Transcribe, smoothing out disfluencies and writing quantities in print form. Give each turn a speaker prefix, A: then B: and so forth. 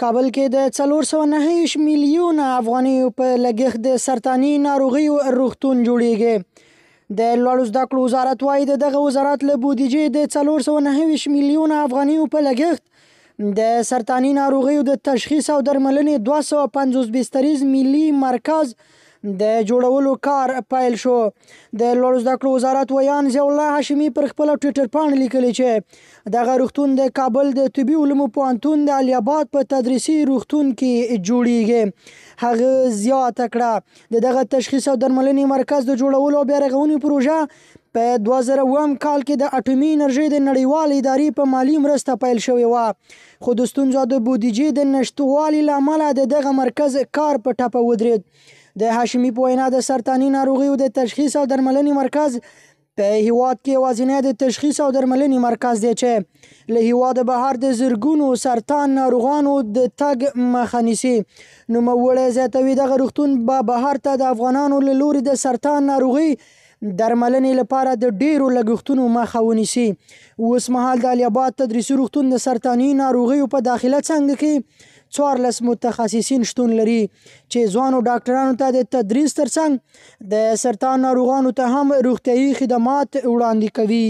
A: کابل کې د 429 میلیونه افغانیو په لګښت د سرطاني ناروغیو روغتون جوړیږي. د لوړو زده کړو وزارت وایي د دغه وزارت له بودیجې د 429 میلیونه افغانیو په لګښت د سرطاني ناروغیو د تشخیص او درملنې 250 بستریز ملي مرکز د جوړولو کار پیل شو. د لوړو زده کړو وزارت ویان ضیاء الله هاشمي پر خپله ټویټر پاڼه لیکلي چې دغه روغتون د کابل د طبي علومو پوهنتون د علي آباد په تدریسي روغتون کې جوړیږي. هغه زیاته کړه د دغه تشخیص او درملنې مرکز د جوړولو او بیا رغونې پروژه په 2007 کال کې د اټومي انرژۍ د نړیوالې ادارې په مالي مرسته پیل شوې وه، خو د ستونزو د بودیجې د نشتوالي له امله د دغه مرکز کار په ټپه ودرېد. د هاشمي په وینا د سرطاني ناروغیو د تشخیص او درملنې مرکز په هیواد کې یوازینی د تشخیص او درملنې مرکز دی چې له هیواده بهر د زرګونو سرطان ناروغانو د تګ مخه نیسي. نوموړی زیاتوي دغه روغتون به بهر ته د افغانانو له لوري د سرطان ناروغي درملنې لپاره د ډیرو لګښتونو مخه ونیسي. اوس مهال د علي آباد تدریسي روغتون د سرطاني ناروغیو په داخله څانګه کې 14 متخصصین شتون لري چې ځوانو ډاکټرانو ته د تدریس ترڅنګ د سرطان ناروغانو ته هم روغتیايي خدمات وړاندې کوي.